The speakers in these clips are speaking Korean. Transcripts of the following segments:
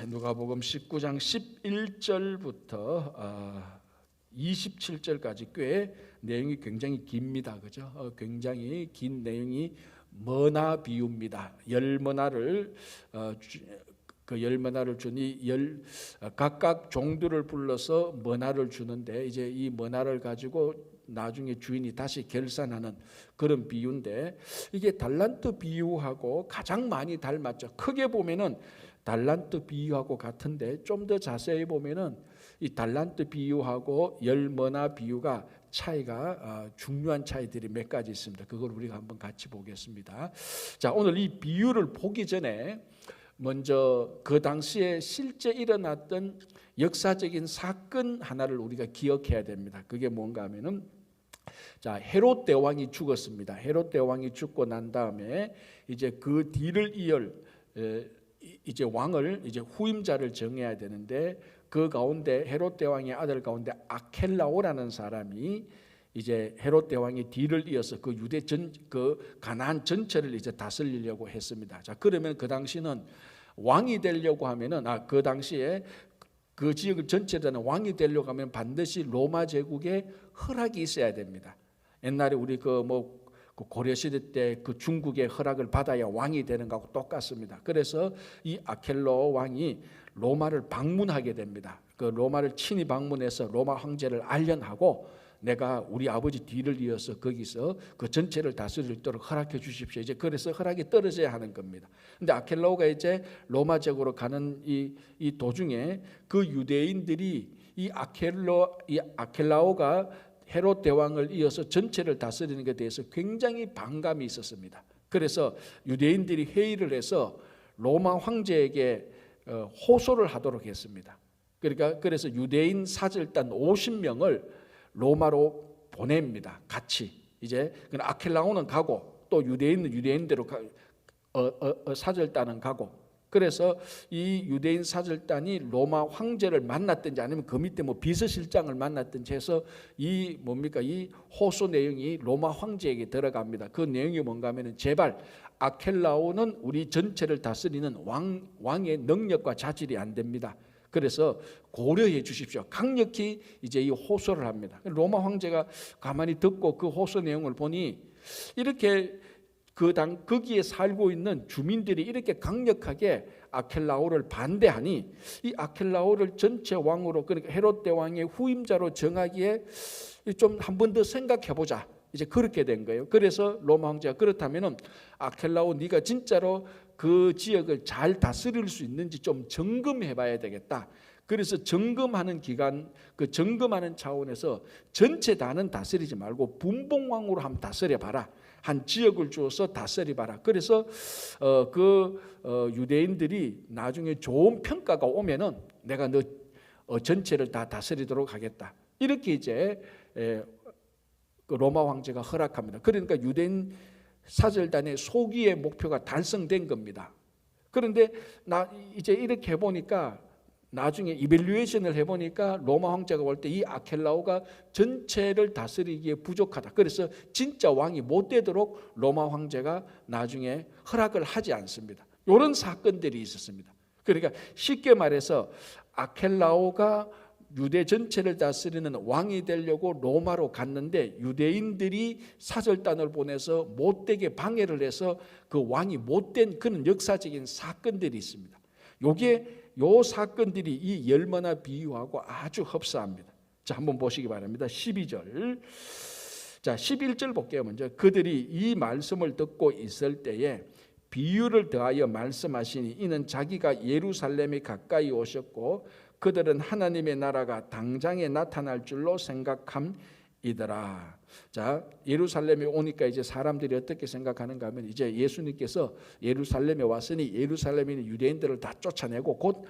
누가복음 19장 11절부터 27절까지 꽤 내용이 굉장히 깁니다. 그죠? 굉장히 긴 내용이 머나 비유입니다. 열 머나를 그 열 머나를 주니 각각 종들을 불러서 머나를 주는데, 이제 이 머나를 가지고 나중에 주인이 다시 결산하는 그런 비유인데, 이게 달란트 비유하고 가장 많이 닮았죠. 크게 보면은 달란트 비유하고 같은데, 좀 더 자세히 보면은 이 달란트 비유하고 열 머나 비유가 차이가 중요한 차이들이 몇 가지 있습니다. 그걸 우리가 한번 같이 보겠습니다. 자, 오늘 이 비유를 보기 전에 먼저 그 당시에 실제 일어났던 역사적인 사건 하나를 우리가 기억해야 됩니다. 그게 뭔가 하면은, 자, 헤롯 대왕이 죽었습니다. 헤롯 대왕이 죽고 난 다음에 이제 그 뒤를 이을 이제 왕을, 이제 후임자를 정해야 되는데, 그 가운데 헤롯 대왕의 아들 가운데 아켈라오라는 사람이 이제 헤롯 대왕의 뒤를 이어서 그 유대 그 가나안 전체를 이제 다스리려고 했습니다. 자, 그러면 그 당시는 왕이 되려고 하면은 그 당시에 그 지역 전체에는 왕이 되려고 하면 반드시 로마 제국의 허락이 있어야 됩니다. 옛날에 우리 그 고려 시대 때 그 중국의 허락을 받아야 왕이 되는 거하고 똑같습니다. 그래서 이 아켈로 왕이 로마를 방문하게 됩니다. 그 로마를 친히 방문해서 로마 황제를 알련하고, 내가 우리 아버지 뒤를 이어서 거기서 그 전체를 다스릴 수 있도록 허락해 주십시오. 이제 그래서 허락이 떨어져야 하는 겁니다. 근데 아켈라오가 이제 로마 제국으로 가는 이 도중에 그 유대인들이 이 아켈라오가 헤롯 대왕을 이어서 전체를 다스리는 것에 대해서 굉장히 반감이 있었습니다. 그래서 유대인들이 회의를 해서 로마 황제에게 호소를 하도록 했습니다. 그래서 유대인 사절단 50명을 로마로 보냅니다. 같이. 이제 아켈라오는 가고, 또 유대인은 유대인대로 사절단은 가고. 그래서 이 유대인 사절단이 로마 황제를 만났든지 아니면 그 밑에 비서실장을 만났든지 해서 이 호소 내용이 로마 황제에게 들어갑니다. 그 내용이 뭔가 하면은, 제발 아켈라오는 우리 전체를 다스리는 왕의 능력과 자질이 안 됩니다. 그래서 고려해 주십시오. 강력히 이제 이 호소를 합니다. 로마 황제가 가만히 듣고 그 호소 내용을 보니, 이렇게 거기에 살고 있는 주민들이 이렇게 강력하게 아켈라오를 반대하니, 이 아켈라오를 전체 왕으로, 그러니까 헤롯 대왕의 후임자로 정하기에 좀 한 번 더 생각해 보자. 이제 그렇게 된 거예요. 그래서 로마 황제가, 그렇다면은 아켈라오, 네가 진짜로 그 지역을 잘 다스릴 수 있는지 좀 점검해 봐야 되겠다. 그래서 점검하는 기간, 그 점검하는 차원에서 전체 다는 다스리지 말고 분봉왕으로 한번 다스려 봐라. 한 지역을 주어서 다스려 봐라. 그래서 유대인들이 나중에 좋은 평가가 오면은 내가 너 전체를 다 다스리도록 하겠다. 이렇게 이제 로마 황제가 허락합니다. 그러니까 유대인 사절단의 소기의 목표가 달성된 겁니다. 그런데 이제 이렇게 해보니까, 나중에 이밸류에이션을 해보니까 로마 황제가 볼 때 이 아켈라오가 전체를 다스리기에 부족하다. 그래서 진짜 왕이 못 되도록 로마 황제가 나중에 허락을 하지 않습니다. 이런 사건들이 있었습니다. 그러니까 쉽게 말해서 아켈라오가 유대 전체를 다스리는 왕이 되려고 로마로 갔는데, 유대인들이 사절단을 보내서 못되게 방해를 해서 그 왕이 못된 그런 역사적인 사건들이 있습니다. 요 사건들이 이 열머나 비유하고 아주 흡사합니다. 자, 한번 보시기 바랍니다. 12절. 자, 11절 볼게요. 먼저, 그들이 이 말씀을 듣고 있을 때에 비유를 더하여 말씀하시니, 이는 자기가 예루살렘에 가까이 오셨고 그들은 하나님의 나라가 당장에 나타날 줄로 생각함이더라. 자, 예루살렘에 오니까 이제 사람들이 어떻게 생각하는가 하면, 이제 예수님께서 예루살렘에 왔으니 예루살렘에 있는 유대인들을 다 쫓아내고 곧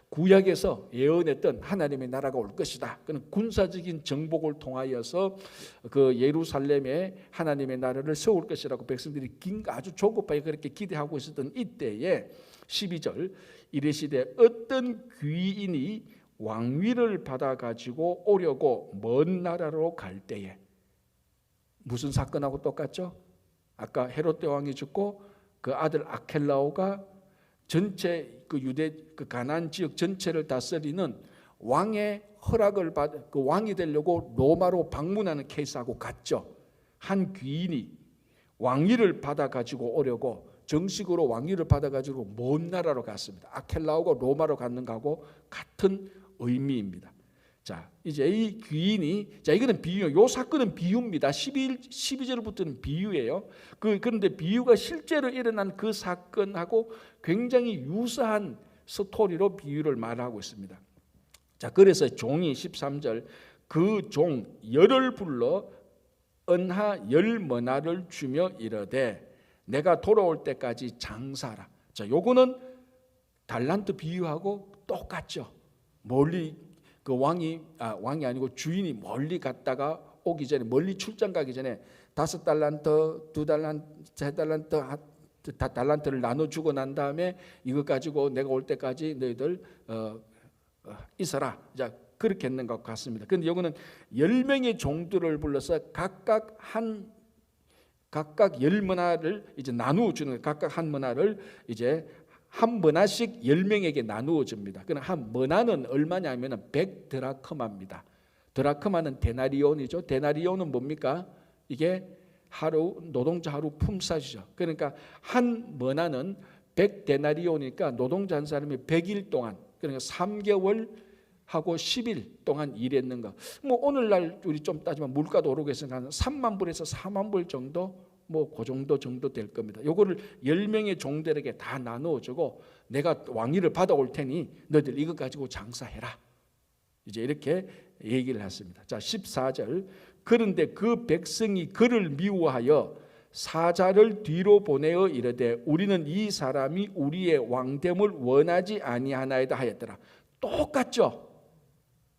구약에서 예언했던 하나님의 나라가 올 것이다. 그는 군사적인 정복을 통하여서 그 예루살렘에 하나님의 나라를 세울 것이라고 백성들이 아주 조급하게 그렇게 기대하고 있었던 이때에 12절, 이르시되 어떤 귀인이 왕위를 받아가지고 오려고 먼 나라로 갈 때에, 무슨 사건하고 똑같죠? 아까 헤롯 대왕이 죽고 그 아들 아켈라오가 전체 그 유대 그 가나안 지역 전체를 다스리는 왕의 허락을 받 그 왕이 되려고 로마로 방문하는 케이스하고 같죠. 한 귀인이 왕위를 받아 가지고 오려고 정식으로 왕위를 받아 가지고 먼 나라로 갔습니다. 아켈라오고 로마로 갔는 거하고 같은 의미입니다. 자, 이제 이 귀인이, 자, 이거는 비유, 요 사건은 비유입니다. 12절부터는 비유예요. 그런데 비유가 실제로 일어난 그 사건하고 굉장히 유사한 스토리로 비유를 말하고 있습니다. 자, 그래서 종이 13절, 그 종 열을 불러 은하 10머나를 주며 이르되 내가 돌아올 때까지 장사하라. 자, 요거는 달란트 비유하고 똑같죠. 멀리 그 왕이 아니고 주인이 멀리 갔다가 오기 전에, 멀리 출장 가기 전에 5달란트, 2달란트, 3달란트 다 달란트를 나눠주고 난 다음에 이거 가지고 내가 올 때까지 너희들 있어라. 자, 그렇게 했는 것 같습니다. 그런데 이거는 10명의 종들을 불러서 각각 10머나를 이제 나누어 주는, 각각 한 머나를 이제 한 머나씩 10명에게 나누어 줍니다. 그럼 한 머나는 얼마냐면은 100드라크마입니다. 드라크마는 데나리온이죠. 데나리온은 뭡니까? 이게 하루 노동자 하루 품삯이죠. 그러니까 한 머나는 100데나리온이니까 노동자 한 사람이 100일 동안, 그러니까 3개월 하고 10일 동안 일했는 거. 뭐 오늘날 우리 좀 따지면 물가도 오르고 있으니까 3만 불에서 4만 불 정도, 뭐 그 정도 될 겁니다. 요거를 10명의 종들에게 다 나누어 주고 내가 왕위를 받아올 테니 너희들 이거 가지고 장사해라. 이제 이렇게 얘기를 했습니다. 자, 14절. 그런데 그 백성이 그를 미워하여 사자를 뒤로 보내어 이르되 우리는 이 사람이 우리의 왕됨을 원하지 아니하나이다 하였더라. 똑같죠?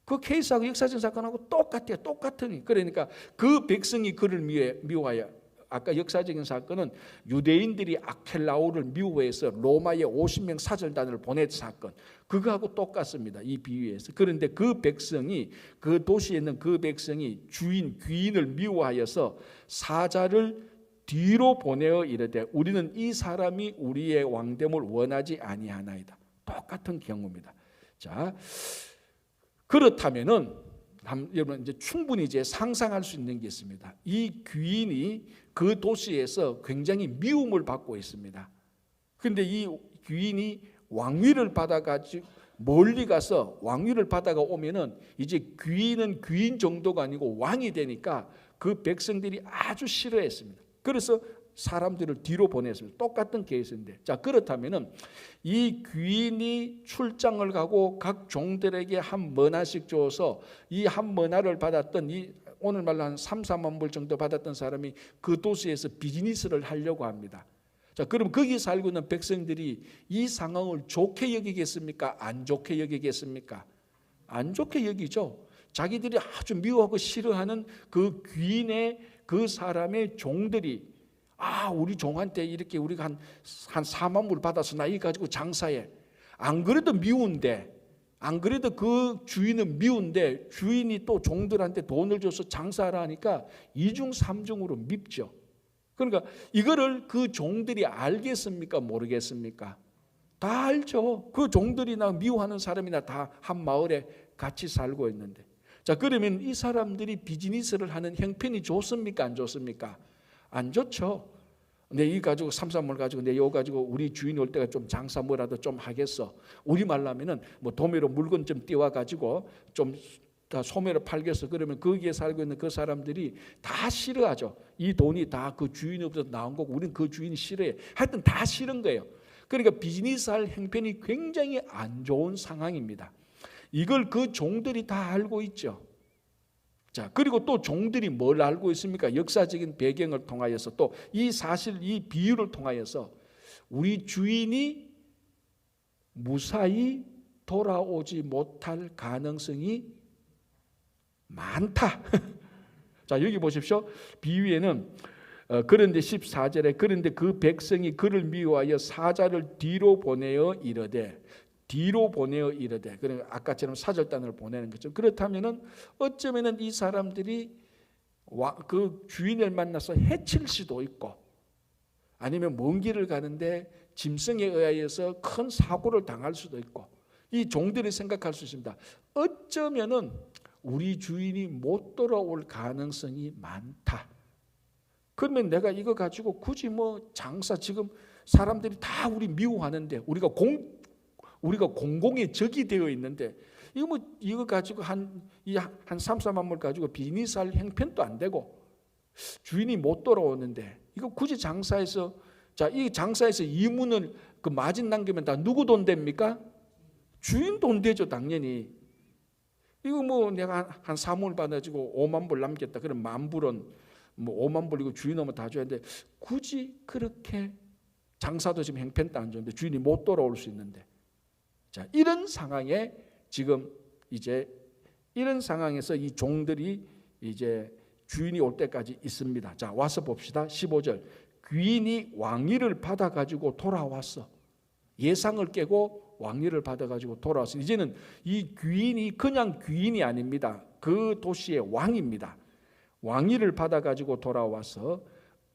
그 케이스하고 역사적 사건하고 똑같아요. 똑같으니. 그러니까 그 백성이 그를 미워하여, 아까 역사적인 사건은 유대인들이 아켈라오를 미워해서 로마에 50명 사절단을 보낸 사건, 그거하고 똑같습니다. 이 비유에서. 그런데 그 백성이, 그 도시에 있는 그 백성이 귀인을 미워하여서 사자를 뒤로 보내어 이르되 우리는 이 사람이 우리의 왕됨을 원하지 아니하나이다. 똑같은 경우입니다. 자, 그렇다면은 여러분 이제 충분히 이제 상상할 수 있는 게 있습니다. 이 귀인이 그 도시에서 굉장히 미움을 받고 있습니다. 그런데 이 귀인이 왕위를 받아가지고 멀리 가서 왕위를 받아가 오면은 이제 귀인은 귀인 정도가 아니고 왕이 되니까 그 백성들이 아주 싫어했습니다. 그래서 사람들을 뒤로 보냈습니다. 똑같은 케이스인데, 자, 그렇다면은 이 귀인이 출장을 가고 각 종들에게 한 머나씩 줘서 이 한 머나를 받았던, 이 오늘 말로 한 3, 4만 불 정도 받았던 사람이 그 도시에서 비즈니스를 하려고 합니다. 자, 그럼 거기 살고 있는 백성들이 이 상황을 좋게 여기겠습니까? 안 좋게 여기겠습니까? 안 좋게 여기죠. 자기들이 아주 미워하고 싫어하는 그 귀인의 그 사람의 종들이, 우리 종한테 이렇게 우리가 한 4만 불 받아서 나 이거 가지고 장사해. 안 그래도 미운데, 안 그래도 그 주인은 미운데 주인이 또 종들한테 돈을 줘서 장사하라 하니까 2중 3중으로 밉죠. 그러니까 이거를 그 종들이 알겠습니까? 모르겠습니까? 다 알죠. 그 종들이나 미워하는 사람이나 다 한 마을에 같이 살고 있는데, 자, 그러면 이 사람들이 비즈니스를 하는 형편이 좋습니까? 안 좋습니까? 안 좋죠. 내 이 가지고 삼삼물 가지고 내 요 가지고 우리 주인이 올 때가 좀 장사 뭐라도 좀 하겠어. 우리 말라면은 뭐 도매로 물건 좀 띄워 가지고 좀 다 소매로 팔겠어. 그러면 거기에 살고 있는 그 사람들이 다 싫어하죠. 이 돈이 다 그 주인으로부터 나온 거고 우리는 그 주인이 싫어해. 하여튼 다 싫은 거예요. 그러니까 비즈니스할 형편이 굉장히 안 좋은 상황입니다. 이걸 그 종들이 다 알고 있죠. 자, 그리고 또 종들이 뭘 알고 있습니까? 역사적인 배경을 통하여서 또 이 사실, 이 비유를 통하여서 우리 주인이 무사히 돌아오지 못할 가능성이 많다. 자, 여기 보십시오. 비유에는 그런데 14절에 그런데 그 백성이 그를 미워하여 사자를 뒤로 보내어 이르되, 뒤로 보내어 이르되, 그러니까 아까처럼 사절단을 보내는 거죠. 그렇다면은 어쩌면은 이 사람들이 그 주인을 만나서 해칠 수도 있고, 아니면 먼 길을 가는데 짐승에 의하여서 큰 사고를 당할 수도 있고, 이 종들이 생각할 수 있습니다. 어쩌면은 우리 주인이 못 돌아올 가능성이 많다. 그러면 내가 이거 가지고 굳이 뭐 장사, 지금 사람들이 다 우리 미워하는데, 우리가 공공의 적이 되어 있는데, 이거 가지고 한 3, 4만 불 가지고 비즈니스할 형편도 안 되고 주인이 못 돌아오는데, 이거 굳이 장사해서, 자, 이 장사해서 이문을 그 마진 남기면 다 누구 돈 됩니까? 주인 돈 되죠, 당연히. 이거 뭐 내가 한 3월 받아가지고 5만 불 남겼다. 그럼 10,000불은 뭐 5만 불이고 주인 오면 다 줘야 되는데, 굳이 그렇게 장사도 지금 형편도 안 좋은데 주인이 못 돌아올 수 있는데, 자, 이런 상황에 지금 이제 이런 상황에서 이 종들이 이제 주인이 올 때까지 있습니다. 자, 와서 봅시다. 15절. 귀인이 왕위를 받아가지고 돌아왔어. 예상을 깨고 왕위를 받아가지고 돌아왔어. 이제는 이 귀인이 그냥 귀인이 아닙니다. 그 도시의 왕입니다. 왕위를 받아가지고 돌아와서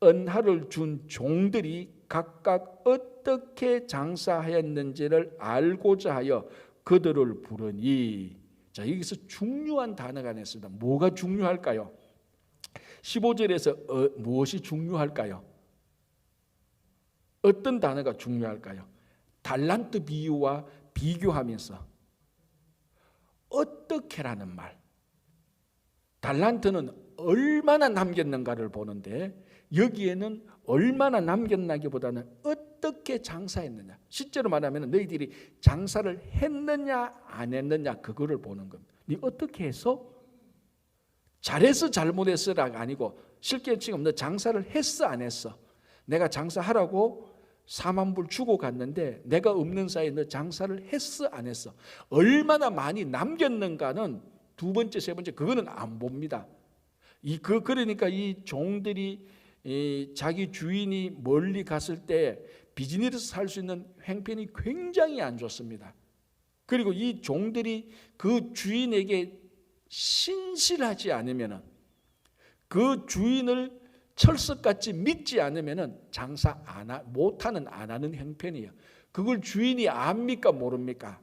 은하를 준 종들이 각각 어떻게 장사하였는지를 알고자 하여 그들을 부르니. 자, 여기서 중요한 단어가 나왔습니다. 뭐가 중요할까요? 15절에서 무엇이 중요할까요? 어떤 단어가 중요할까요? 달란트 비유와 비교하면서 어떻게라는 말. 달란트는 얼마나 남겼는가를 보는데, 여기에는 얼마나 남겼나기보다는 어떻게 장사했느냐. 실제로 말하면 너희들이 장사를 했느냐 안 했느냐, 그거를 보는 겁니다. 네 어떻게 해서? 잘해서 잘못했어가 아니고, 실제 지금 너 장사를 했어 안 했어? 내가 장사하라고 4만 불 주고 갔는데 내가 없는 사이에 너 장사를 했어 안 했어? 얼마나 많이 남겼는가는 두 번째, 세 번째, 그거는 안 봅니다. 그러니까 이 종들이 자기 주인이 멀리 갔을 때 비즈니스 할 수 있는 형편이 굉장히 안 좋습니다. 그리고 이 종들이 그 주인에게 신실하지 않으면은, 그 주인을 철석같이 믿지 않으면은 장사 안 하는 형편이에요. 그걸 주인이 압니까 모릅니까?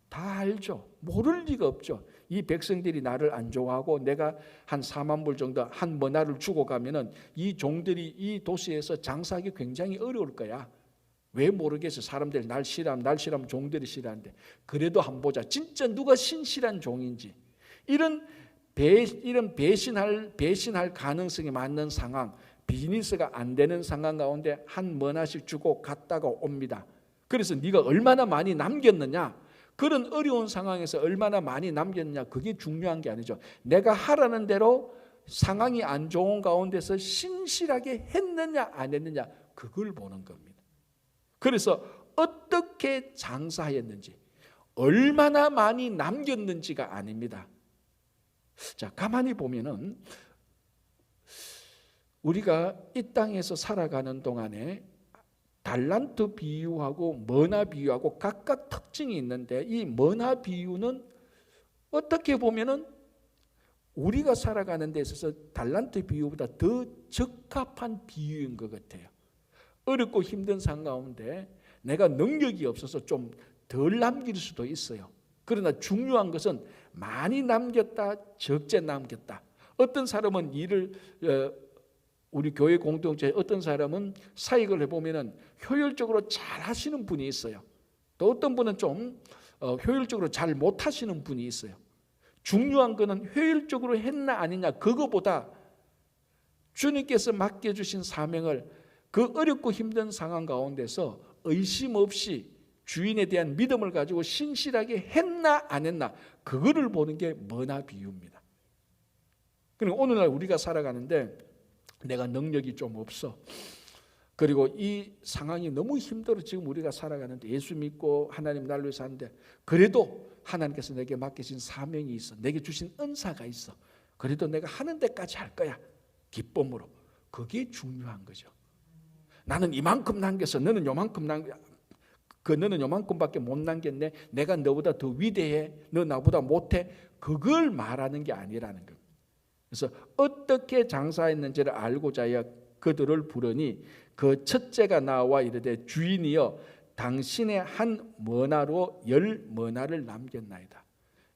다 알죠. 모를 리가 없죠. 이 백성들이 나를 안 좋아하고 내가 한 4만 불 정도 한 머나를 주고 가면은 이 종들이 이 도시에서 장사하기 굉장히 어려울 거야. 왜 모르겠어. 사람들이 날 싫어하면 종들이 싫어하는데, 그래도 한번 보자. 진짜 누가 신실한 종인지. 이런 배신할 가능성이 많은 상황, 비즈니스가 안 되는 상황 가운데 한 머나씩 주고 갔다가 옵니다. 그래서 네가 얼마나 많이 남겼느냐, 그런 어려운 상황에서 얼마나 많이 남겼느냐, 그게 중요한 게 아니죠. 내가 하라는 대로 상황이 안 좋은 가운데서 신실하게 했느냐 안 했느냐, 그걸 보는 겁니다. 그래서 어떻게 장사했는지, 얼마나 많이 남겼는지가 아닙니다. 자, 가만히 보면은 우리가 이 땅에서 살아가는 동안에 달란트 비유하고 머나 비유하고 각각 특징이 있는데, 이 머나 비유는 어떻게 보면은 우리가 살아가는 데 있어서 달란트 비유보다 더 적합한 비유인 것 같아요. 어렵고 힘든 상황 가운데 내가 능력이 없어서 좀 덜 남길 수도 있어요. 그러나 중요한 것은 많이 남겼다, 적게 남겼다. 어떤 사람은 우리 교회 공동체에 어떤 사람은 사역을 해보면 효율적으로 잘 하시는 분이 있어요. 또 어떤 분은 좀 효율적으로 잘 못하시는 분이 있어요. 중요한 것은 효율적으로 했나 아니냐, 그거보다 주님께서 맡겨주신 사명을 그 어렵고 힘든 상황 가운데서 의심 없이 주인에 대한 믿음을 가지고 신실하게 했나 안 했나, 그거를 보는 게 머나 비유입니다. 그리고 오늘날 우리가 살아가는데 내가 능력이 좀 없어, 그리고 이 상황이 너무 힘들어, 지금 우리가 살아가는데 예수 믿고 하나님 나를 위해서 하는데, 그래도 하나님께서 내게 맡기신 사명이 있어, 내게 주신 은사가 있어, 그래도 내가 하는 데까지 할 거야, 기쁨으로. 그게 중요한 거죠. 나는 이만큼 남겼어, 너는 요만큼밖에 못 남겼네, 내가 너보다 더 위대해, 너 나보다 못해, 그걸 말하는 게 아니라는 겁니다. 그래서 어떻게 장사했는지를 알고자 하여 그들을 부르니 그 첫째가 나와 이르되 주인이여 당신의 한 머나로 10머나를 남겼나이다.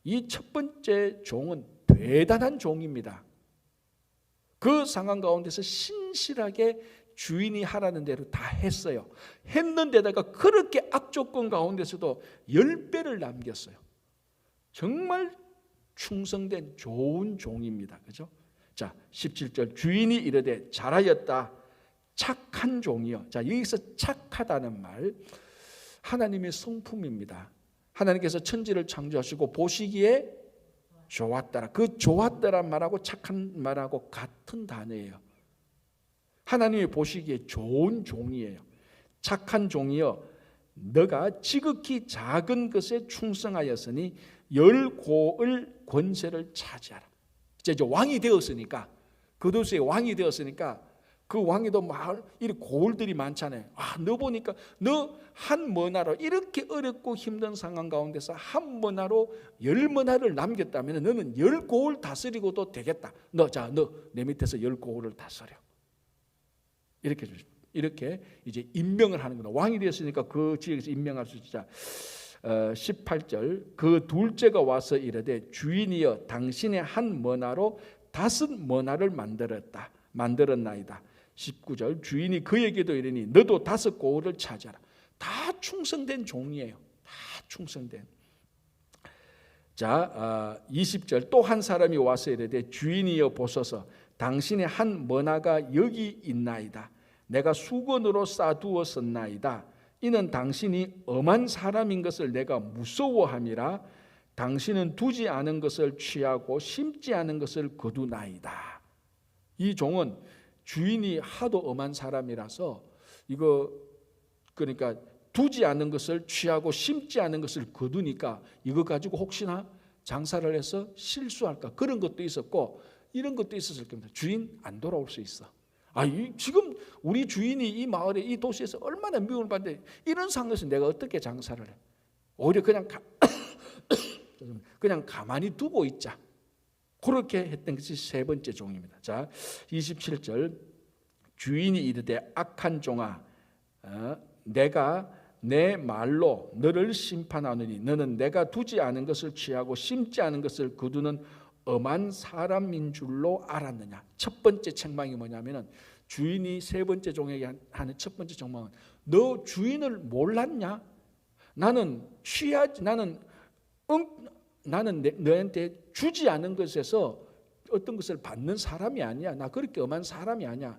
이 첫 번째 종은 대단한 종입니다. 그 상황 가운데서 신실하게 주인이 하라는 대로 다 했어요. 했는데다가 그렇게 악조건 가운데서도 10배를 남겼어요. 정말 충성된 좋은 종입니다. 그죠? 자, 17절 주인이 이르되 잘하였다. 착한 종이요. 자, 여기서 착하다는 말 하나님의 성품입니다. 하나님께서 천지를 창조하시고 보시기에 좋았더라. 그 좋았더란 말하고 착한 말하고 같은 단어예요. 하나님이 보시기에 좋은 종이에요. 착한 종이여 너가 지극히 작은 것에 충성하였으니 열고을 권세를 차지하라. 이제 왕이 되었으니까 그도스의 왕이 되었으니까 그 왕에도 막 이렇게 고을들이 많잖아요. 너 보니까 너 한 머나로 이렇게 어렵고 힘든 상황 가운데서 한 머나로 10머나를 남겼다면 너는 10고을 다스리고도 되겠다. 너 내 밑에서 10고을을 다스려. 이렇게 이제 임명을 하는 거다. 왕이 되었으니까 그 지역에서 임명할 수 있자. 18절 그 둘째가 와서 이르되 주인이여 당신의 한 머나로 5머나를 만들었나이다. 19절 주인이 그에게도 이르니 너도 5고을을 차지하라. 다 충성된 종이에요. 다 충성된. 자, 20절 또 한 사람이 와서 이르되 주인이여 보소서 당신의 한 머나가 여기 있나이다. 내가 수건으로 싸두었었나이다. 이는 당신이 엄한 사람인 것을 내가 무서워함이라. 당신은 두지 않은 것을 취하고 심지 않은 것을 거두나이다. 이 종은 주인이 하도 엄한 사람이라서 그러니까 두지 않은 것을 취하고 심지 않은 것을 거두니까 이거 가지고 혹시나 장사를 해서 실수할까 그런 것도 있었고 이런 것도 있었을 겁니다. 주인 안 돌아올 수 있어. 지금 우리 주인이 이 마을에 이 도시에서 얼마나 미움을 받는데 이런 상황에서 내가 어떻게 장사를 해? 오히려 그냥 가만히 두고 있자. 그렇게 했던 것이 세 번째 종입니다. 자, 27절 주인이 이르되 악한 종아 내가 내 말로 너를 심판하노니 너는 내가 두지 않은 것을 취하고 심지 않은 것을 거두는 엄한 사람인 줄로 알았느냐. 첫 번째 책망이 뭐냐면은 주인이 세 번째 종에게 하는 첫 번째 책망은 너 주인을 몰랐냐? 나는 너한테 주지 않은 것에서 어떤 것을 받는 사람이 아니야. 나 그렇게 엄한 사람이 아니야.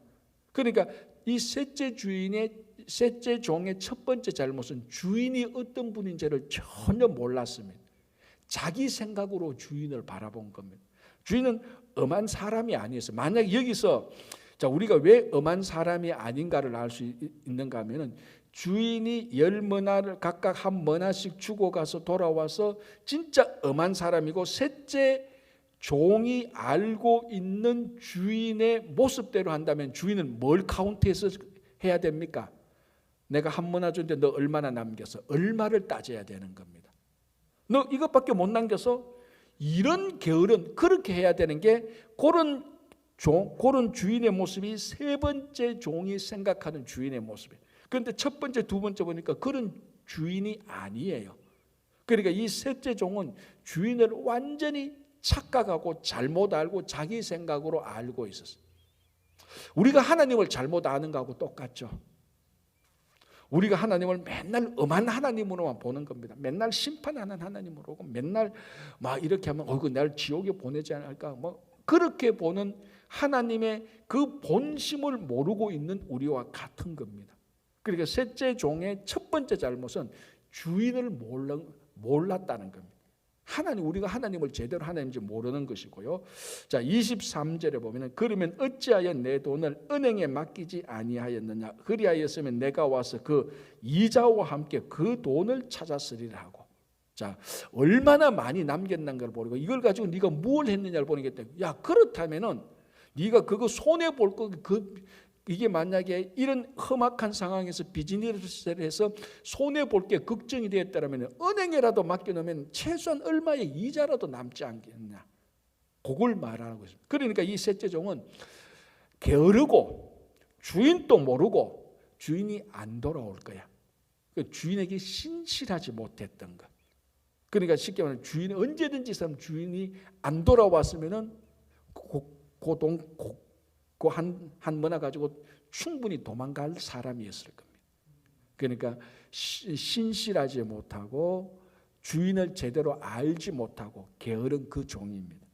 그러니까 이 셋째 종의 첫 번째 잘못은 주인이 어떤 분인지를 전혀 몰랐습니다. 자기 생각으로 주인을 바라본 겁니다. 주인은 엄한 사람이 아니었어요. 만약 여기서 우리가 왜 엄한 사람이 아닌가를 알 수 있는가 하면은 주인이 10머나를 각각 한 머나씩 주고 가서 돌아와서 진짜 엄한 사람이고 셋째 종이 알고 있는 주인의 모습대로 한다면 주인은 뭘 카운트해서 해야 됩니까? 내가 한 머나 줬는데 너 얼마나 남겼어? 얼마를 따져야 되는 겁니다. 너 이것밖에 못 남겨서 이런 게으른 그렇게 해야 되는 게 그런 주인의 모습이 세 번째 종이 생각하는 주인의 모습이에요. 그런데 첫 번째, 두 번째 보니까 그런 주인이 아니에요. 그러니까 이 셋째 종은 주인을 완전히 착각하고 잘못 알고 자기 생각으로 알고 있었어요. 우리가 하나님을 잘못 아는 거하고 똑같죠. 우리가 하나님을 맨날 엄한 하나님으로만 보는 겁니다. 맨날 심판하는 하나님으로 보고 맨날 막 이렇게 하면 날 지옥에 보내지 않을까 그렇게 보는 하나님의 그 본심을 모르고 있는 우리와 같은 겁니다. 그러니까 셋째 종의 첫 번째 잘못은 주인을 몰랐다는 겁니다. 우리가 하나님을 제대로 하나님인지 모르는 것이고요. 자, 23절에 보면 그러면 어찌하여 내 돈을 은행에 맡기지 아니하였느냐. 그리하였으면 내가 와서 그 이자와 함께 그 돈을 찾았으리라 하고. 자, 얼마나 많이 남겼는 걸 보고 이걸 가지고 네가 뭘 했느냐를 보는 게 야, 그렇다면은 네가 그거 손해 볼 거 이게 만약에 이런 험악한 상황에서 비즈니스를 해서 손해 볼 게 걱정이 되었다면 은행에라도 맡겨놓으면 최소한 얼마의 이자라도 남지 않겠냐. 그걸 말하고 있습니다. 그러니까 이 셋째 종은 게으르고 주인도 모르고 주인이 안 돌아올 거야. 그 주인에게 신실하지 못했던 것. 그러니까 쉽게 말하면 주인이 언제든지 주인이 안 돌아왔으면은 한 문화 가지고 충분히 도망갈 사람이었을 겁니다. 그러니까 신실하지 못하고 주인을 제대로 알지 못하고 게으른 그 종입니다.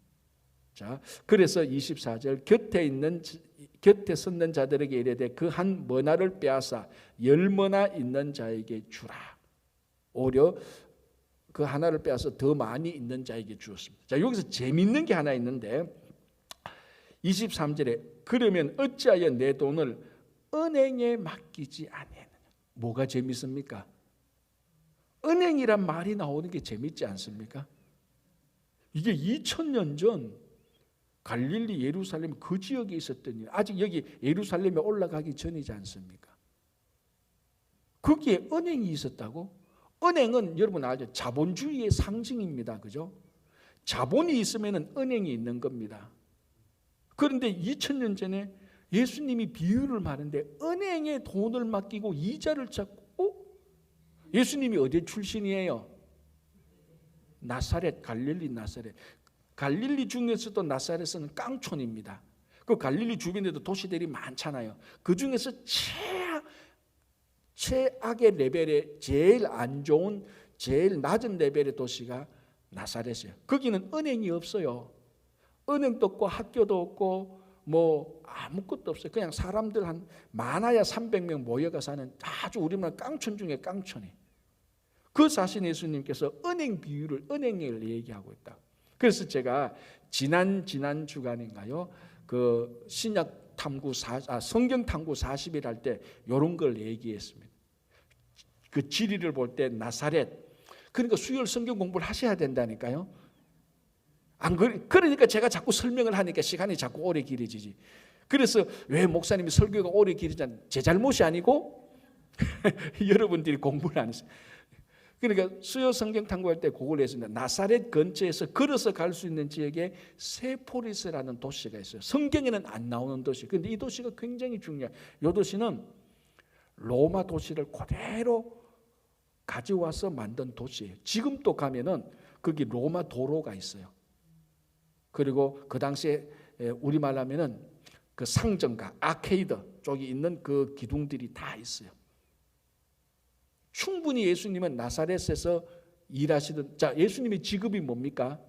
자, 그래서 24절 곁에 섰는 자들에게 이르되 그 한 머나를 빼앗아 10머나 있는 자에게 주라. 오히려 그 하나를 빼앗아 더 많이 있는 자에게 주었습니다. 자, 여기서 재미있는 게 하나 있는데 23절에 그러면 어찌하여 내 돈을 은행에 맡기지 아니하느냐. 뭐가 재밌습니까? 은행이란 말이 나오는 게 재밌지 않습니까? 이게 2000년 전 갈릴리 예루살렘 그 지역에 있었던 일, 아직 여기 예루살렘에 올라가기 전이지 않습니까? 거기에 은행이 있었다고? 은행은 여러분 알죠? 자본주의의 상징입니다. 그죠? 자본이 있으면 은행이 있는 겁니다. 그런데 2000년 전에 예수님이 비유를 하는데 은행에 돈을 맡기고 이자를 찾고, 예수님이 어디 출신이에요? 나사렛, 갈릴리 나사렛. 갈릴리 중에서도 나사렛은 깡촌입니다. 그 갈릴리 주변에도 도시들이 많잖아요. 그 중에서 최악의 레벨의 제일 안 좋은, 제일 낮은 레벨의 도시가 나사렛이에요. 거기는 은행이 없어요. 은행도 없고 학교도 없고 뭐 아무것도 없어요. 그냥 사람들 한 많아야 300명 모여가 사는 아주 우리나라 깡촌 중에 깡촌이. 그 사신 예수님께서 은행 비유를, 은행을 얘기하고 있다. 그래서 제가 지난 주간인가요? 그 신약 탐구 성경 탐구 40일 할 때 이런 걸 얘기했습니다. 그 지리를 볼 때 나사렛. 그러니까 수요일 성경 공부를 하셔야 된다니까요. 그러니까 제가 자꾸 설명을 하니까 시간이 자꾸 오래 길어지지. 그래서 왜 목사님이 설교가 오래 길어지냐, 제 잘못이 아니고 여러분들이 공부를 안 했어요. 그러니까 수요 성경 탐구할 때 그걸 했습니다. 나사렛 근처에서 걸어서 갈 수 있는 지역에 세포리스라는 도시가 있어요. 성경에는 안 나오는 도시. 그런데 이 도시가 굉장히 중요해요. 이 도시는 로마 도시를 그대로 가져와서 만든 도시예요. 지금 또 가면은 거기 로마 도로가 있어요. 그리고 그 당시에 우리말 하면은 그 상점가, 아케이드 쪽에 있는 그 기둥들이 다 있어요. 충분히 예수님은 나사렛에서 일하시던, 자, 예수님의 직업이 뭡니까?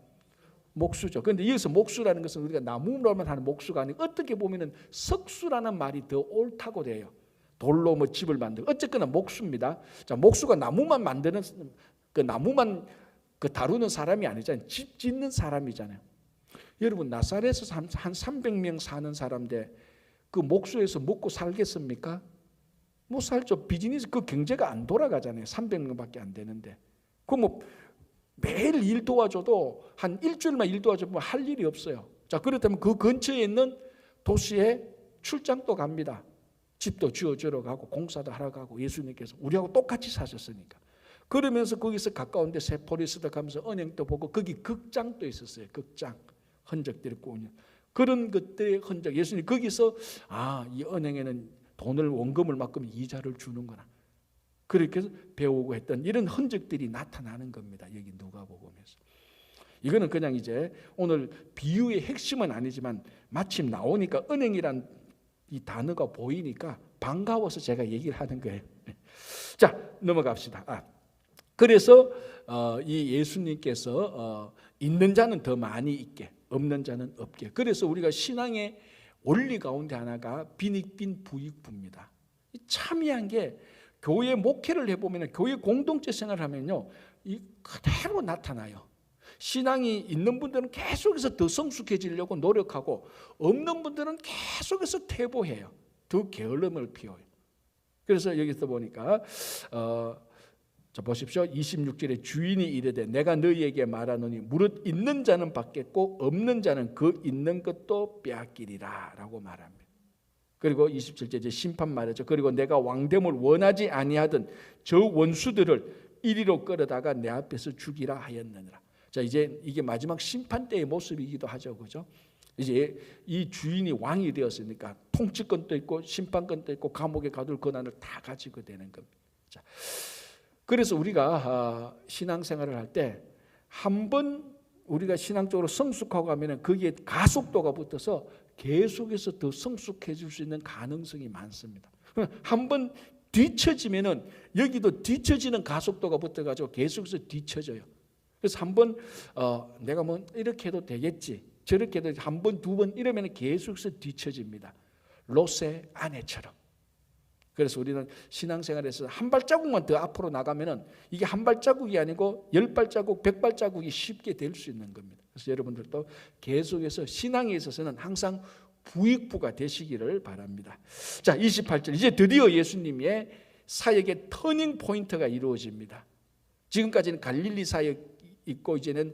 목수죠. 그런데 여기서 목수라는 것은 우리가 나무로만 하는 목수가 아니고 어떻게 보면은 석수라는 말이 더 옳다고 돼요. 돌로 뭐 집을 만들고 어쨌거나 목수입니다. 자, 목수가 나무만 만드는, 그 나무만 그 다루는 사람이 아니잖아요. 집 짓는 사람이잖아요. 여러분 나사렛에서 한 300명 사는 사람인데 그 목수에서 먹고 살겠습니까? 못 살죠. 비즈니스 그 경제가 안 돌아가잖아요. 300명밖에 안 되는데. 그 뭐 매일 일 도와줘도 한 일주일만 일 도와주면 할 일이 없어요. 자, 그렇다면 그 근처에 있는 도시에 출장도 갑니다. 집도 지어주러 가고 공사도 하러 가고, 예수님께서 우리하고 똑같이 사셨으니까. 그러면서 거기서 가까운데 세포리스도 가면서 은행도 보고, 거기 극장도 있었어요. 극장 흔적들이 꾸며 그런 것들의 흔적. 예수님 거기서 이 은행에는 돈을 원금을 맡기면 이자를 주는구나. 그렇게 배우고 했던 이런 흔적들이 나타나는 겁니다. 여기 누가복음에서. 이거는 그냥 이제 오늘 비유의 핵심은 아니지만 마침 나오니까 은행이란 이 단어가 보이니까 반가워서 제가 얘기를 하는 거예요. 자, 넘어갑시다. 그래서 이 예수님께서 있는 자는 더 많이 있게, 없는 자는 없게. 그래서 우리가 신앙의 원리 가운데 하나가 빈익빈 부익부입니다. 참이한 게 교회 목회를 해보면, 교회 공동체 생활을 하면요, 이 그대로 나타나요. 신앙이 있는 분들은 계속해서 더 성숙해지려고 노력하고, 없는 분들은 계속해서 퇴보해요. 더 게을름을 피워요. 그래서 여기서 보니까 자, 보십시오. 26절에 주인이 이르되 내가 너희에게 말하노니 무릇 있는 자는 받겠고 없는 자는 그 있는 것도 빼앗기리라 라고 말합니다. 그리고 27절에 이제 심판 말이죠. 그리고 내가 왕됨을 원하지 아니하던 저 원수들을 이리로 끌어다가 내 앞에서 죽이라 하였느니라. 자, 이제 이게 마지막 심판 때의 모습이기도 하죠. 그죠? 이제 이 주인이 왕이 되었으니까 통치권도 있고 심판권도 있고 감옥에 가둘 권한을 다 가지고 되는 겁니다. 자, 그래서 우리가 신앙생활을 할 때 한번 우리가 신앙적으로 성숙하고 하면 거기에 가속도가 붙어서 계속해서 더 성숙해질 수 있는 가능성이 많습니다. 한번 뒤처지면은 여기도 뒤처지는 가속도가 붙어가지고 계속해서 뒤처져요. 그래서 한번 내가 뭐 이렇게 해도 되겠지, 저렇게 해도 한 번, 두 번 이러면 계속해서 뒤처집니다. 롯의 아내처럼. 그래서 우리는 신앙생활에서 한 발자국만 더 앞으로 나가면은 이게 한 발자국이 아니고 10발자국, 100발자국이 쉽게 될 수 있는 겁니다. 그래서 여러분들도 계속해서 신앙에 있어서는 항상 부익부가 되시기를 바랍니다. 자, 28절. 이제 드디어 예수님의 사역의 터닝 포인트가 이루어집니다. 지금까지는 갈릴리 사역 있고 이제는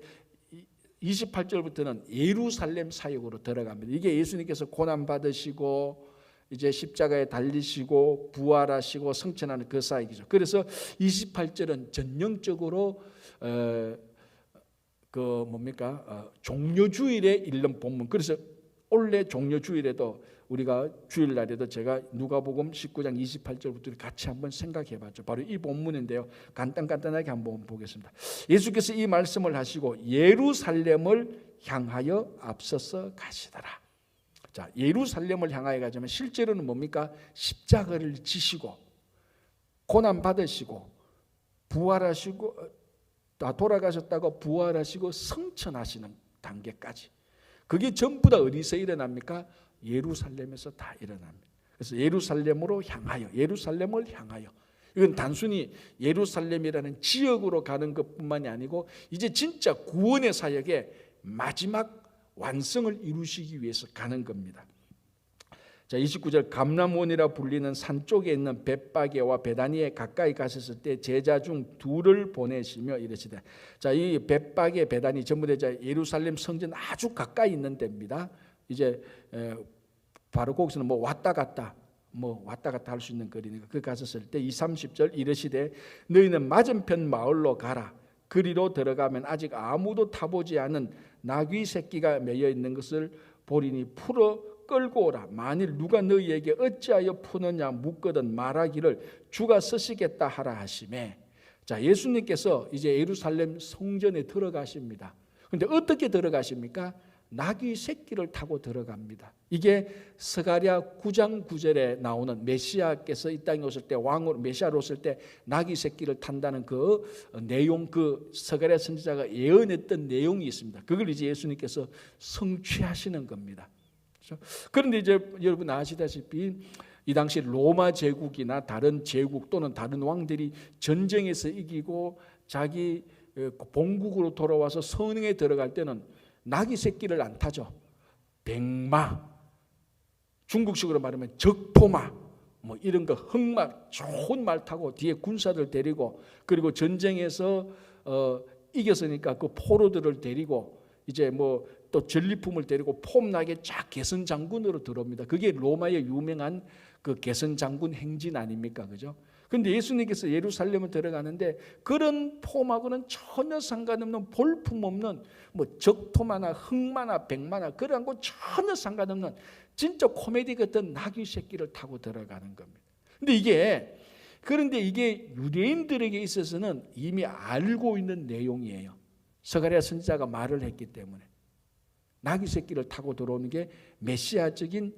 28절부터는 예루살렘 사역으로 들어갑니다. 이게 예수님께서 고난 받으시고 이제 십자가에 달리시고 부활하시고 성천하는 그 사역이죠. 그래서 28절은 전형적으로 종려주일에 읽는 본문. 그래서 원래 종려주일에도 우리가 주일날에도 제가 누가복음 19장 28절부터 같이 한번 생각해 봤죠. 바로 이 본문인데요. 간단하게 한번 보겠습니다. 예수께서 이 말씀을 하시고 예루살렘을 향하여 앞서서 가시더라. 자, 예루살렘을 향하여 가자면 실제로는 뭡니까? 십자가를 지시고 고난 받으시고 부활하시고 돌아가셨다고 부활하시고 성천하시는 단계까지. 그게 전부 다 어디서 일어납니까? 예루살렘에서 다 일어납니다. 그래서 예루살렘으로 향하여, 예루살렘을 향하여. 이건 단순히 예루살렘이라는 지역으로 가는 것뿐만이 아니고 이제 진짜 구원의 사역의 마지막 완성을 이루시기 위해서 가는 겁니다. 자, 29절. 감람원이라 불리는 산 쪽에 있는 벳바게와 베다니에 가까이 가셨을 때 제자 중 둘을 보내시며 이르시되. 자, 이 벳바게, 베다니 전부 다 예루살렘 성전 아주 가까이 있는 데입니다. 이제 바로 거기서는 뭐 왔다 갔다 할 수 있는 거리니까 그 갔었을 때 30절 이르시되 너희는 맞은편 마을로 가라. 그리로 들어가면 아직 아무도 타보지 않은 나귀 새끼가 매여 있는 것을 보리니 풀어 끌고 오라. 만일 누가 너희에게 어찌하여 푸느냐 묻거든 말하기를 주가 쓰시겠다 하라 하시매. 자, 예수님께서 이제 예루살렘 성전에 들어가십니다. 그런데 어떻게 들어가십니까? 나귀 새끼를 타고 들어갑니다. 이게 스가랴 9장 9절에 나오는 메시아께서 이 땅에 오실 때 왕으로 메시아로 오실 때 나귀 새끼를 탄다는 그 내용, 그 스가랴 선지자가 예언했던 내용이 있습니다. 그걸 이제 예수님께서 성취하시는 겁니다. 그런데 이제 여러분 아시다시피 이 당시 로마 제국이나 다른 제국 또는 다른 왕들이 전쟁에서 이기고 자기 본국으로 돌아와서 성에 들어갈 때는 나귀 새끼를 안 타죠. 백마, 중국식으로 말하면 적토마, 뭐 이런 거 흑마, 좋은 말 타고 뒤에 군사들 데리고 그리고 전쟁에서 이겼으니까 그 포로들을 데리고 이제 뭐 또 전리품을 데리고 폼나게 쫙 개선 장군으로 들어옵니다. 그게 로마의 유명한 그 개선 장군 행진 아닙니까, 그죠? 그런데 예수님께서 예루살렘을 들어가는데 그런 폼하고는 전혀 상관없는 볼품없는 뭐 적토마나 흑마나 백마나 그런 거 전혀 상관없는 진짜 코미디 같은 나귀 새끼를 타고 들어가는 겁니다. 그런데 이게 유대인들에게 있어서는 이미 알고 있는 내용이에요. 스가랴 선지자가 말을 했기 때문에 나귀 새끼를 타고 들어오는 게 메시아적인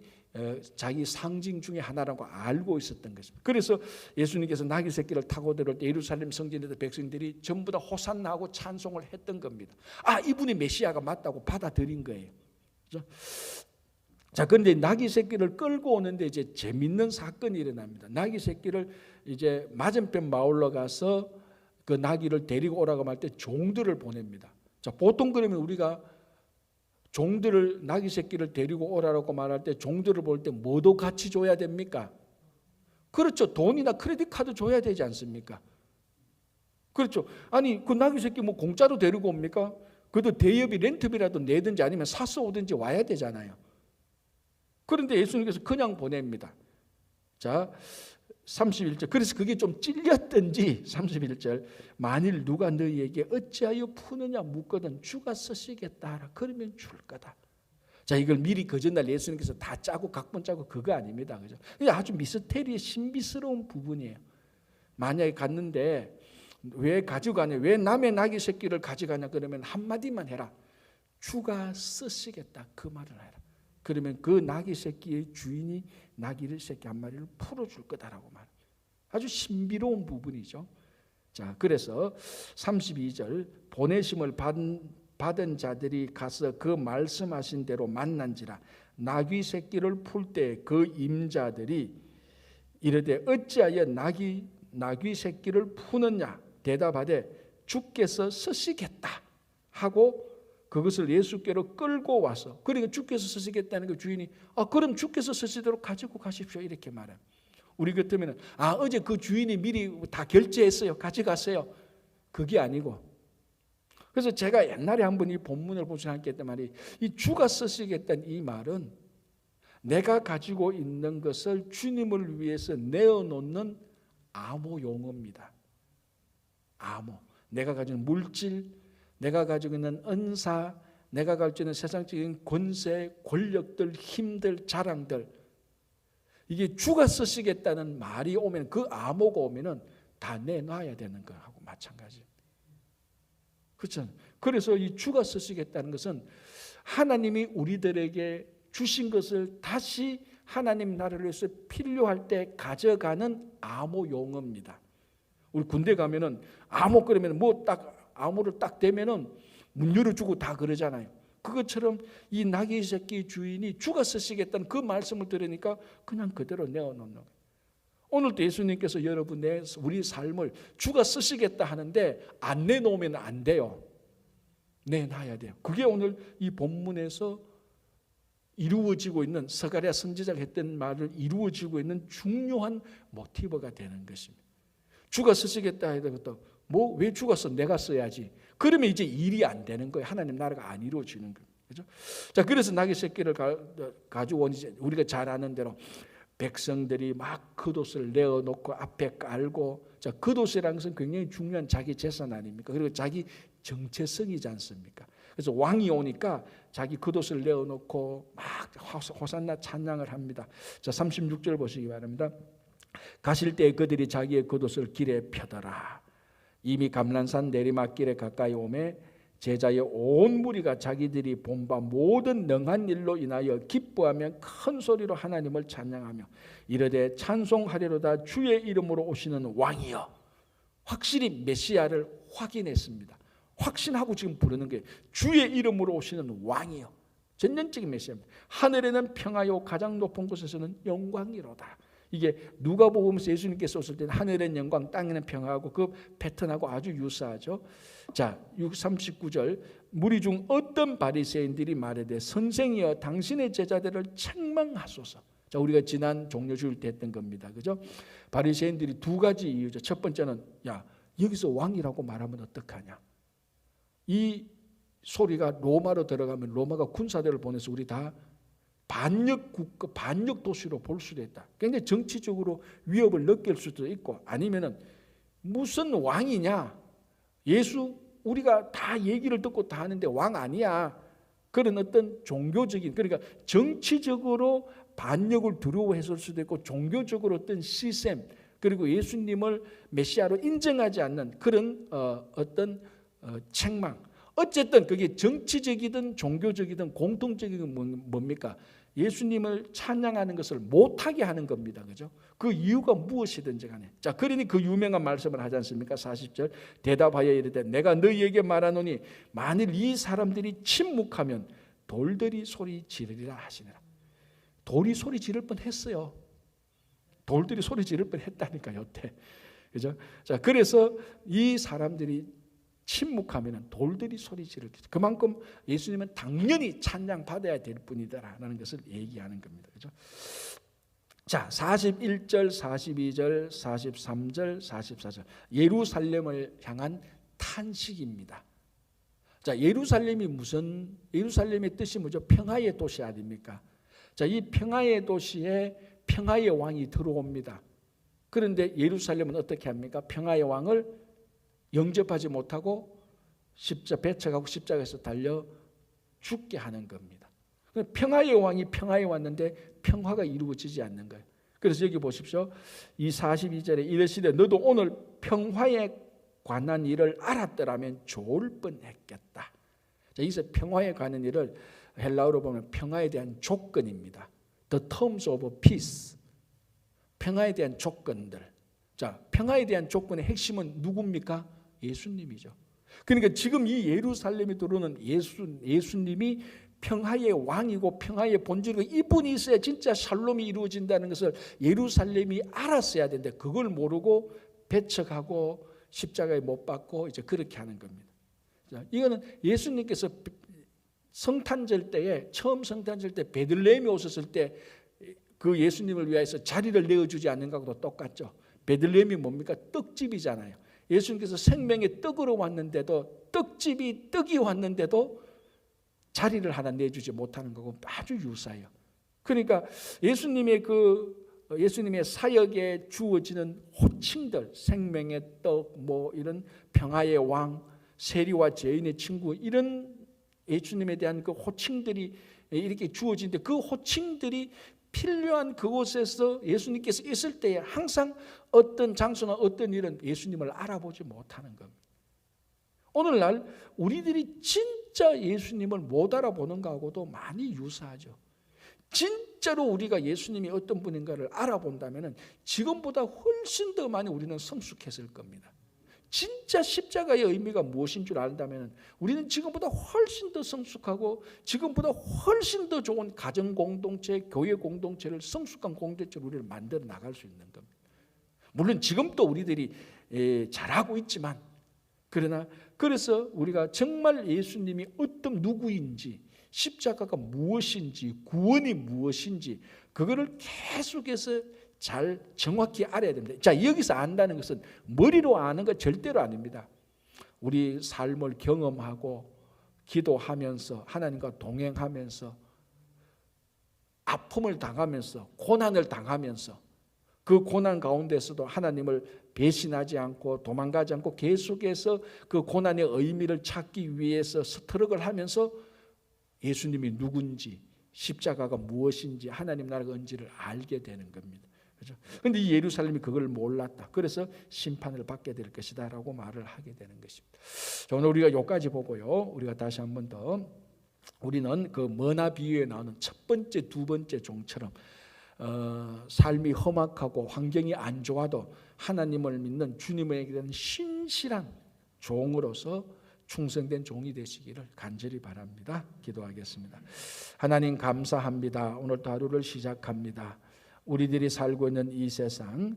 자기 상징 중에 하나라고 알고 있었던 것입니다. 그래서 예수님께서 나귀 새끼를 타고 들어올 때 예루살렘 성전에서 백성들이 전부 다 호산나하고 찬송을 했던 겁니다. 아, 이분이 메시아가 맞다고 받아들인 거예요. 그렇죠? 자, 그런데 나귀 새끼를 끌고 오는데 이제 재밌는 사건이 일어납니다. 나귀 새끼를 이제 맞은편 마을로 가서 그 나귀를 데리고 오라고 할 때 종들을 보냅니다. 자, 보통 그러면 우리가 종들을 나귀 새끼를 데리고 오라고 말할 때 종들을 볼 때 뭐도 같이 줘야 됩니까? 그렇죠. 돈이나 크레딧 카드 줘야 되지 않습니까? 그렇죠. 아니 그 나귀 새끼 뭐 공짜로 데리고 옵니까? 그래도 대여비 렌트비라도 내든지 아니면 사서 오든지 와야 되잖아요. 그런데 예수님께서 그냥 보냅니다. 자, 31절. 그래서 그게 좀 찔렸던지 31절. 만일 누가 너희에게 어찌하여 푸느냐 묻거든 주가 쓰시겠다 하라. 그러면 줄 거다. 자, 이걸 미리 그 전날 예수님께서 다 짜고 각본 짜고 그거 아닙니다. 그죠? 이게 아주 미스테리의 신비스러운 부분이에요. 만약에 갔는데 왜 가져가냐? 왜 남의 나귀 새끼를 가져가냐? 그러면 한마디만 해라. 주가 쓰시겠다. 그 말을 해라. 그러면 그 나귀 새끼의 주인이 나귀 새끼 한 마리를 풀어줄 거다라고 말. 아주 신비로운 부분이죠. 자, 그래서 32절 보내심을 받은 자들이 가서 그 말씀하신 대로 만난지라. 나귀 새끼를 풀 때 그 임자들이 이르되 어찌하여 나귀 새끼를 푸느냐? 대답하되 주께서 쓰시겠다 하고 그것을 예수께로 끌고 와서, 그러니까 주께서 쓰시겠다는 그 주인이 그럼 주께서 쓰시도록 가지고 가십시오 이렇게 말해요. 우리 같으면 어제 그 주인이 미리 다 결제했어요, 가져갔어요. 그게 아니고, 그래서 제가 옛날에 한번 이 본문을 보시면 했단 말이, 이 주가 쓰시겠다는 이 말은 내가 가지고 있는 것을 주님을 위해서 내어놓는 암호 용어입니다. 암호. 내가 가지고 있는 물질, 내가 가지고 있는 은사, 내가 가지고 있는 세상적인 권세, 권력들, 힘들, 자랑들, 이게 주가 쓰시겠다는 말이 오면, 그 암호가 오면은 다 내놔야 되는 거하고 마찬가지. 그렇죠? 그래서 이 주가 쓰시겠다는 것은 하나님이 우리들에게 주신 것을 다시 하나님 나라를 위해서 필요할 때 가져가는 암호 용어입니다. 우리 군대 가면은 암호 그러면 뭐 딱 암호를 딱 대면은 문 열어주고 다 그러잖아요. 그것처럼 이 나귀 새끼 주인이 주가 쓰시겠다는 그 말씀을 들으니까 그냥 그대로 내어놓는 거예요. 오늘도 예수님께서 여러분 우리 삶을 주가 쓰시겠다 하는데 안 내놓으면 안 돼요. 내놔야 돼요. 그게 오늘 이 본문에서 이루어지고 있는, 스가랴 선지자가 했던 말을 이루어지고 있는 중요한 모티브가 되는 것입니다. 주가 쓰시겠다 해도 왜 주가 써? 내가 써야지. 그러면 이제 일이 안 되는 거예요. 하나님 나라가 안 이루어지는 거예요. 그렇죠? 자, 그래서 나귀 새끼를 가지고 이제 우리가 잘 아는 대로 백성들이 막 겉옷을 내어놓고 앞에 깔고, 자, 겉옷이라는 것은 굉장히 중요한 자기 재산 아닙니까? 그리고 자기 정체성이지 않습니까? 그래서 왕이 오니까 자기 겉옷을 내어놓고 막 호산나 찬양을 합니다. 자, 36절 보시기 바랍니다. 가실 때 그들이 자기의 겉옷을 길에 펴더라. 이미 감람산 내리막길에 가까이 오매 제자의 온 무리가 자기들이 본 바 모든 능한 일로 인하여 기뻐하며 큰 소리로 하나님을 찬양하며 이르되 찬송하리로다 주의 이름으로 오시는 왕이여. 확실히 메시아를 확인했습니다. 확신하고 지금 부르는 게 주의 이름으로 오시는 왕이요, 전형적인 메시아입니다. 하늘에는 평화요 가장 높은 곳에서는 영광이로다. 이게 누가복음에서 예수님께서 오실 때는 하늘엔 영광, 땅에는 평화하고 그 패턴하고 아주 유사하죠. 자, 39절 무리 중 어떤 바리새인들이 말하되 선생이여 당신의 제자들을 책망하소서. 자, 우리가 지난 종려주일 때 했던 겁니다. 그죠? 바리새인들이 두 가지 이유죠. 첫 번째는 여기서 왕이라고 말하면 어떡하냐. 이 소리가 로마로 들어가면 로마가 군사들을 보내서 우리 다 반역 국가, 반역 도시로 볼 수도 있다. 굉장히 정치적으로 위협을 느낄 수도 있고, 아니면은 무슨 왕이냐? 예수 우리가 다 얘기를 듣고 다 하는데 왕 아니야. 그런 어떤 종교적인, 그러니까 정치적으로 반역을 두려워했을 수도 있고, 종교적으로 어떤 시스템, 그리고 예수님을 메시아로 인정하지 않는 그런 어떤 책망. 어쨌든 그게 정치적이든 종교적이든 공통적인 건 뭡니까? 예수님을 찬양하는 것을 못하게 하는 겁니다. 그죠? 그 이유가 무엇이든지 간에. 자, 그러니 그 유명한 말씀을 하지 않습니까? 40절 대답하여 이르되 내가 너희에게 말하노니 만일 이 사람들이 침묵하면 돌들이 소리 지르리라 하시니라. 돌이 소리 지를 뻔했어요. 돌들이 소리 지를 뻔했다니까 여태. 그죠? 자, 그래서 이 사람들이 침묵하면 돌들이 소리 지르겠죠. 그만큼 예수님은 당연히 찬양 받아야 될 분이다라는 것을 얘기하는 겁니다. 그죠? 자, 41절, 42절, 43절, 44절 예루살렘을 향한 탄식입니다. 자, 예루살렘의 뜻이 뭐죠? 평화의 도시 아닙니까? 자, 이 평화의 도시에 평화의 왕이 들어옵니다. 그런데 예루살렘은 어떻게 합니까? 평화의 왕을 영접하지 못하고 배척하고 십자가에서 달려 죽게 하는 겁니다. 평화의 왕이 평화에 왔는데 평화가 이루어지지 않는 거예요. 그래서 여기 보십시오. 이 42절에 이르시되 너도 오늘 평화에 관한 일을 알았더라면 좋을 뻔했겠다. 자, 여기서 평화에 관한 일을 헬라어로 보면 평화에 대한 조건입니다. The terms of peace. 평화에 대한 조건들. 자, 평화에 대한 조건의 핵심은 누굽니까? 예수님이죠. 그러니까 지금 이 예루살렘에 들어오는 예수님이 평화의 왕이고 평화의 본질이고 이분이 있어야 진짜 샬롬이 이루어진다는 것을 예루살렘이 알았어야 되는데 그걸 모르고 배척하고 십자가에 못 박고 이제 그렇게 하는 겁니다. 자, 이거는 예수님께서 성탄절 때에 처음 성탄절 때 베들레헴에 오셨을 때 그 예수님을 위해서 자리를 내어주지 않는 것하고도 똑같죠. 베들레헴이 뭡니까? 떡집이잖아요. 예수님께서 생명의 떡으로 왔는데도 떡이 왔는데도 자리를 하나 내주지 못하는 거고 아주 유사해요. 그러니까 예수님의 사역에 주어지는 호칭들, 생명의 떡, 뭐 이런 평화의 왕, 세리와 죄인의 친구, 이런 예수님에 대한 그 호칭들이 이렇게 주어지는데 그 호칭들이 필요한 그곳에서 예수님께서 있을 때에 항상 어떤 장소나 어떤 일은 예수님을 알아보지 못하는 겁니다. 오늘날 우리들이 진짜 예수님을 못 알아보는 것하고도 많이 유사하죠. 진짜로 우리가 예수님이 어떤 분인가를 알아본다면 지금보다 훨씬 더 많이 우리는 성숙했을 겁니다. 진짜 십자가의 의미가 무엇인 줄 안다면 우리는 지금보다 훨씬 더 성숙하고 지금보다 훨씬 더 좋은 가정 공동체, 교회 공동체를 성숙한 공동체로 우리를 만들어 나갈 수 있는 겁니다. 물론 지금도 우리들이 잘하고 있지만 그래서 우리가 정말 예수님이 어떤 누구인지 십자가가 무엇인지 구원이 무엇인지 그거를 계속해서 잘 정확히 알아야 됩니다. 자, 여기서 안다는 것은 머리로 아는 것 절대로 아닙니다. 우리 삶을 경험하고 기도하면서 하나님과 동행하면서 아픔을 당하면서 고난을 당하면서 그 고난 가운데서도 하나님을 배신하지 않고 도망가지 않고 계속해서 그 고난의 의미를 찾기 위해서 스트럭을 하면서 예수님이 누군지 십자가가 무엇인지 하나님 나라가 뭔지를 알게 되는 겁니다. 그렇죠? 그런데 이 예루살렘이 그걸 몰랐다. 그래서 심판을 받게 될 것이다 라고 말을 하게 되는 것입니다. 자, 오늘 우리가 여기까지 보고요. 우리가 다시 한 번 더 우리는 그 머나 비유에 나오는 첫 번째 두 번째 종처럼 삶이 험악하고 환경이 안 좋아도 하나님을 믿는 주님에게 대한 신실한 종으로서 충성된 종이 되시기를 간절히 바랍니다. 기도하겠습니다. 하나님 감사합니다. 오늘도 하루를 시작합니다. 우리들이 살고 있는 이 세상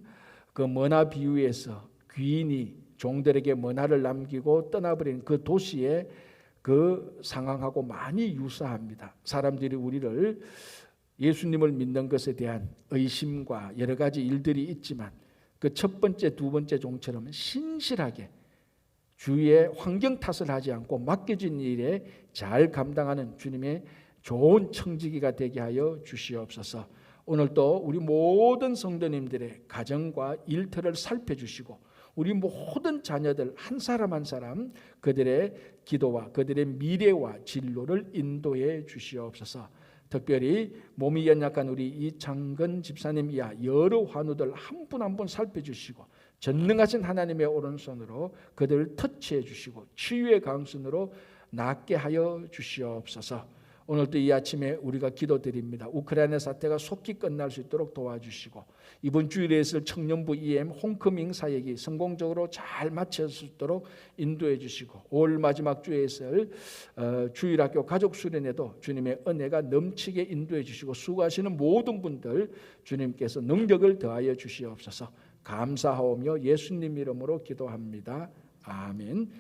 그 머나 비유에서 귀인이 종들에게 머나를 남기고 떠나버린 그 도시의 그 상황하고 많이 유사합니다. 사람들이 우리를 예수님을 믿는 것에 대한 의심과 여러 가지 일들이 있지만 그 첫 번째 두 번째 종처럼 신실하게 주위의 환경 탓을 하지 않고 맡겨진 일에 잘 감당하는 주님의 좋은 청지기가 되게 하여 주시옵소서. 오늘도 우리 모든 성도님들의 가정과 일터를 살펴주시고 우리 모든 자녀들 한 사람 한 사람 그들의 기도와 그들의 미래와 진로를 인도해 주시옵소서. 특별히 몸이 연약한 우리 이창근 집사님 이하 여러 환우들 한 분 한 분 살펴주시고 전능하신 하나님의 오른손으로 그들을 터치해 주시고 치유의 강선으로 낫게 하여 주시옵소서. 오늘도 이 아침에 우리가 기도드립니다. 우크라이나 사태가 속히 끝날 수 있도록 도와주시고 이번 주일에 있을 청년부 EM 홈커밍 사역이 성공적으로 잘 마칠 수 있도록 인도해 주시고 5월 마지막 주에 있을 주일학교 가족 수련회도 주님의 은혜가 넘치게 인도해 주시고 수고하시는 모든 분들 주님께서 능력을 더하여 주시옵소서. 감사하오며 예수님 이름으로 기도합니다. 아멘.